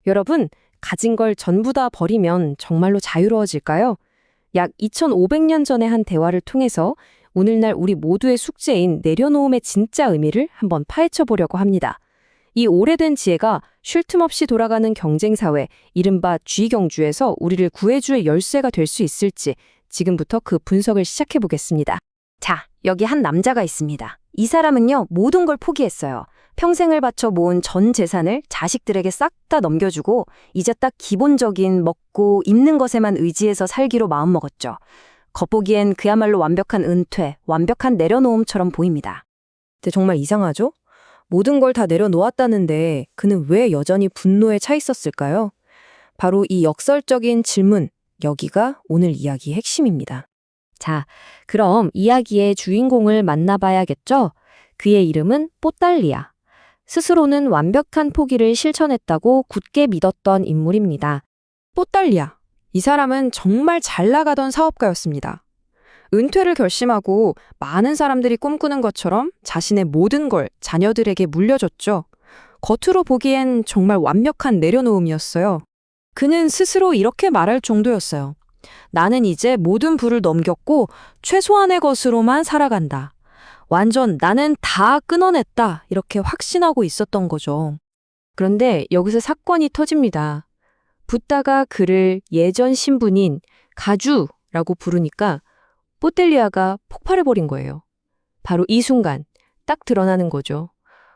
여러분, 가진 걸 전부 다 버리면 정말로 자유로워질까요? 약 2500년 전의 한 대화를 통해서 오늘날 우리 모두의 숙제인 내려놓음의 진짜 의미를 한번 파헤쳐 보려고 합니다. 이 오래된 지혜가 쉴 틈 없이 돌아가는 경쟁사회, 이른바 쥐경주에서 우리를 구해줄 열쇠가 될 수 있을지 지금부터 그 분석을 시작해 보겠습니다. 자, 여기 한 남자가 있습니다. 이 사람은요, 모든 걸 포기했어요. 평생을 바쳐 모은 전 재산을 자식들에게 싹 다 넘겨주고 이제 딱 기본적인 먹고 입는 것에만 의지해서 살기로 마음먹었죠. 겉보기엔 그야말로 완벽한 은퇴, 완벽한 내려놓음처럼 보입니다. 근데 정말 이상하죠? 모든 걸 다 내려놓았다는데 그는 왜 여전히 분노에 차 있었을까요? 바로 이 역설적인 질문, 여기가 오늘 이야기의 핵심입니다. 자, 그럼 이야기의 주인공을 만나봐야겠죠? 그의 이름은 뽀달리아. 스스로는 완벽한 포기를 실천했다고 굳게 믿었던 인물입니다. 뽀달리아. 이 사람은 정말 잘 나가던 사업가였습니다. 은퇴를 결심하고 많은 사람들이 꿈꾸는 것처럼 자신의 모든 걸 자녀들에게 물려줬죠. 겉으로 보기엔 정말 완벽한 내려놓음이었어요. 그는 스스로 이렇게 말할 정도였어요. 나는 이제 모든 부를 넘겼고 최소한의 것으로만 살아간다. 완전 나는 다 끊어냈다. 이렇게 확신하고 있었던 거죠. 그런데 여기서 사건이 터집니다. 붓다가 그를 예전 신분인 가주라고 부르니까 뽀달리아가 폭발해버린 거예요. 바로 이 순간 딱 드러나는 거죠.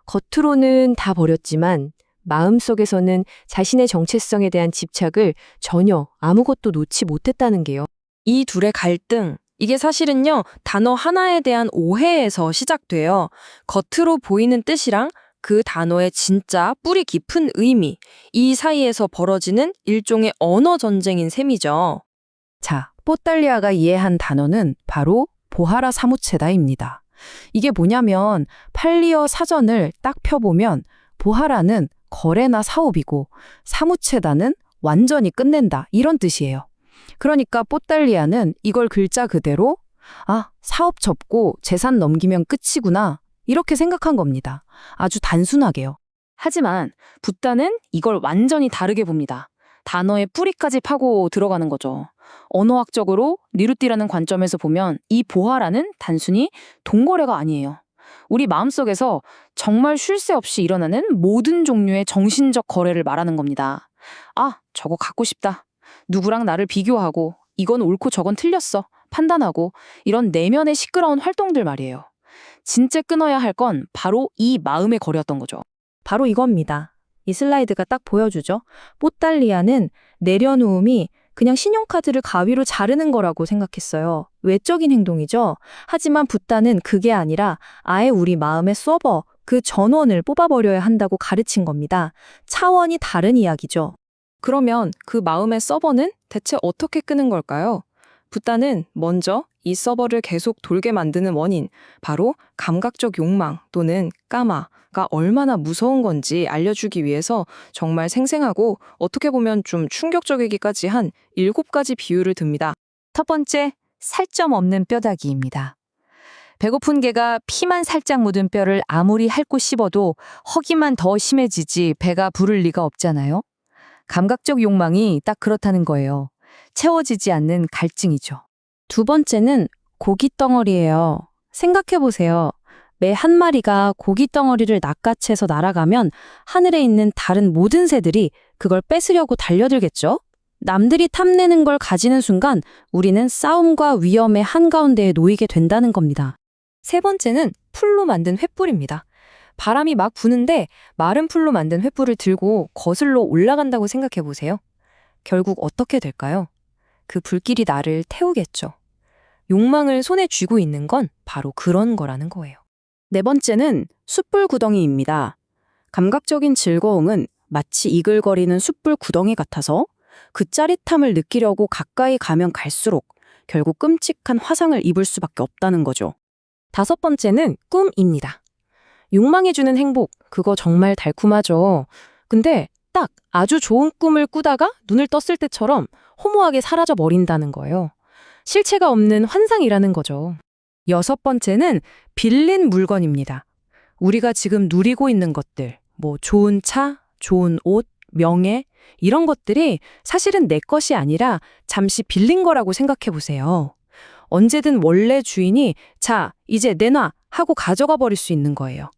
겉으로는 다 버렸지만 마음속에서는 자신의 정체성에 대한 집착을 전혀 아무것도 놓지 못했다는 게요. 이 둘의 갈등, 이게 사실은요, 단어 하나에 대한 오해에서 시작돼요. 겉으로 보이는 뜻이랑 그 단어의 진짜 뿌리 깊은 의미, 이 사이에서 벌어지는 일종의 언어 전쟁인 셈이죠. 자, 뽀달리아가 이해한 단어는 바로 보하라 사무체다입니다. 이게 뭐냐면 팔리어 사전을 딱 펴보면 보하라는 거래나 사업이고 사무체다는 완전히 끝낸다 이런 뜻이에요. 그러니까 뽀달리아는 이걸 글자 그대로 사업 접고 재산 넘기면 끝이구나 이렇게 생각한 겁니다. 아주 단순하게요. 하지만 붓다는 이걸 완전히 다르게 봅니다. 단어의 뿌리까지 파고 들어가는 거죠. 언어학적으로 니루띠라는 관점에서 보면 이 보하라는 단순히 동거래가 아니에요. 우리 마음속에서 정말 쉴 새 없이 일어나는 모든 종류의 정신적 거래를 말하는 겁니다. 저거 갖고 싶다. 누구랑 나를 비교하고 이건 옳고 저건 틀렸어. 판단하고 이런 내면의 시끄러운 활동들 말이에요. 진짜 끊어야 할 건 바로 이 마음의 거래였던 거죠. 바로 이겁니다. 이 슬라이드가 딱 보여주죠. 뽀달리아는 내려놓음이 그냥 신용카드를 가위로 자르는 거라고 생각했어요. 외적인 행동이죠. 하지만 붓다는 그게 아니라 아예 우리 마음의 서버, 그 전원을 뽑아버려야 한다고 가르친 겁니다. 차원이 다른 이야기죠. 그러면 그 마음의 서버는 대체 어떻게 끄는 걸까요? 붓다는 먼저 이 서버를 계속 돌게 만드는 원인, 바로 감각적 욕망 또는 까마가 얼마나 무서운 건지 알려주기 위해서 정말 생생하고 어떻게 보면 좀 충격적이기까지 한 7가지 비유를 듭니다. 첫 번째, 살점 없는 뼈다귀입니다. 배고픈 개가 피만 살짝 묻은 뼈를 아무리 핥고 씹어도 허기만 더 심해지지 배가 부를 리가 없잖아요. 감각적 욕망이 딱 그렇다는 거예요. 채워지지 않는 갈증이죠. 두 번째는 고기 덩어리예요. 생각해보세요. 매 한 마리가 고기 덩어리를 낚아채서 날아가면 하늘에 있는 다른 모든 새들이 그걸 뺏으려고 달려들겠죠? 남들이 탐내는 걸 가지는 순간 우리는 싸움과 위험의 한가운데에 놓이게 된다는 겁니다. 세 번째는 풀로 만든 횃불입니다. 바람이 막 부는데 마른 풀로 만든 횃불을 들고 거슬러 올라간다고 생각해 보세요. 결국 어떻게 될까요? 그 불길이 나를 태우겠죠. 욕망을 손에 쥐고 있는 건 바로 그런 거라는 거예요. 네 번째는 숯불 구덩이입니다. 감각적인 즐거움은 마치 이글거리는 숯불 구덩이 같아서 그 짜릿함을 느끼려고 가까이 가면 갈수록 결국 끔찍한 화상을 입을 수밖에 없다는 거죠. 다섯 번째는 꿈입니다. 욕망이 주는 행복, 그거 정말 달콤하죠. 근데 딱 아주 좋은 꿈을 꾸다가 눈을 떴을 때처럼 허무하게 사라져 버린다는 거예요. 실체가 없는 환상이라는 거죠. 여섯 번째는 빌린 물건입니다. 우리가 지금 누리고 있는 것들, 좋은 차, 좋은 옷, 명예, 이런 것들이 사실은 내 것이 아니라 잠시 빌린 거라고 생각해 보세요. 언제든 원래 주인이 자, 이제 내놔 하고 가져가 버릴 수 있는 거예요.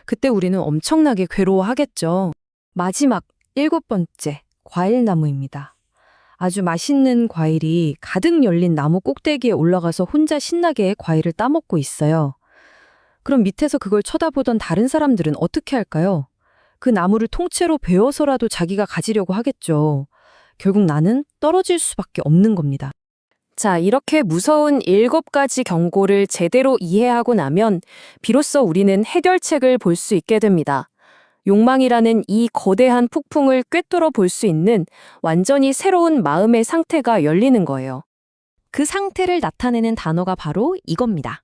그때 우리는 엄청나게 괴로워하겠죠. 마지막 7번째, 과일나무입니다. 아주 맛있는 과일이 가득 열린 나무 꼭대기에 올라가서 혼자 신나게 과일을 따먹고 있어요. 그럼 밑에서 그걸 쳐다보던 다른 사람들은 어떻게 할까요? 그 나무를 통째로 베어서라도 자기가 가지려고 하겠죠. 결국 나는 떨어질 수밖에 없는 겁니다. 자, 이렇게 무서운 7가지 경고를 제대로 이해하고 나면 비로소 우리는 해결책을 볼 수 있게 됩니다. 욕망이라는 이 거대한 폭풍을 꿰뚫어 볼 수 있는 완전히 새로운 마음의 상태가 열리는 거예요. 그 상태를 나타내는 단어가 바로 이겁니다.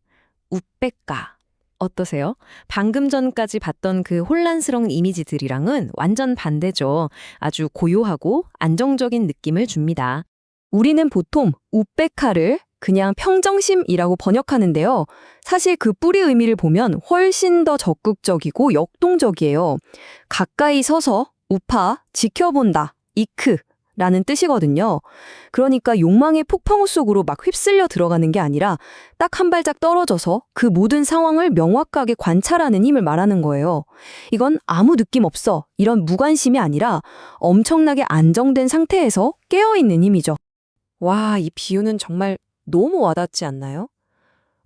우빼까. 어떠세요? 방금 전까지 봤던 그 혼란스러운 이미지들이랑은 완전 반대죠. 아주 고요하고 안정적인 느낌을 줍니다. 우리는 보통 우빼카를 그냥 평정심이라고 번역하는데요. 사실 그 뿌리 의미를 보면 훨씬 더 적극적이고 역동적이에요. 가까이 서서 우파, 지켜본다, 이크라는 뜻이거든요. 그러니까 욕망의 폭풍우 속으로 막 휩쓸려 들어가는 게 아니라 딱 한 발짝 떨어져서 그 모든 상황을 명확하게 관찰하는 힘을 말하는 거예요. 이건 아무 느낌 없어 이런 무관심이 아니라 엄청나게 안정된 상태에서 깨어있는 힘이죠. 와, 이 비유는 정말 너무 와닿지 않나요?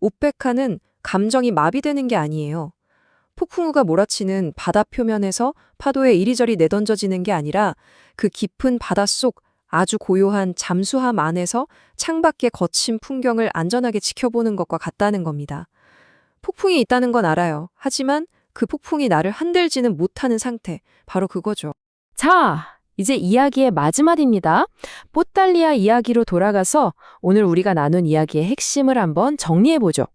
우페카는 감정이 마비되는 게 아니에요. 폭풍우가 몰아치는 바다 표면에서 파도에 이리저리 내던져지는 게 아니라 그 깊은 바닷속 아주 고요한 잠수함 안에서 창밖의 거친 풍경을 안전하게 지켜보는 것과 같다는 겁니다. 폭풍이 있다는 건 알아요. 하지만 그 폭풍이 나를 흔들지는 못하는 상태, 바로 그거죠. 자, 이제 이야기의 마지막입니다. 뽀달리아 이야기로 돌아가서 오늘 우리가 나눈 이야기의 핵심을 한번 정리해보죠.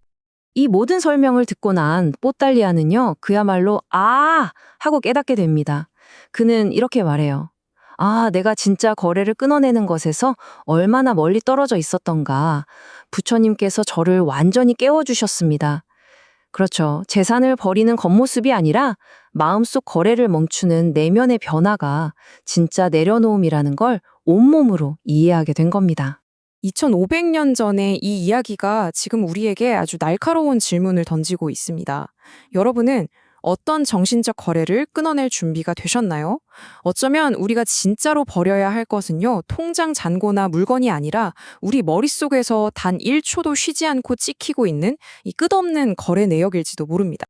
이 모든 설명을 듣고 난 뽀달리아는요, 그야말로 하고 깨닫게 됩니다. 그는 이렇게 말해요. 내가 진짜 거래를 끊어내는 것에서 얼마나 멀리 떨어져 있었던가. 부처님께서 저를 완전히 깨워주셨습니다. 그렇죠. 재산을 버리는 겉모습이 아니라 마음속 거래를 멈추는 내면의 변화가 진짜 내려놓음이라는 걸 온몸으로 이해하게 된 겁니다. 2500년 전의 이 이야기가 지금 우리에게 아주 날카로운 질문을 던지고 있습니다. 여러분은 어떤 정신적 거래를 끊어낼 준비가 되셨나요? 어쩌면 우리가 진짜로 버려야 할 것은요, 통장 잔고나 물건이 아니라 우리 머릿속에서 단 1초도 쉬지 않고 찍히고 있는 이 끝없는 거래 내역일지도 모릅니다.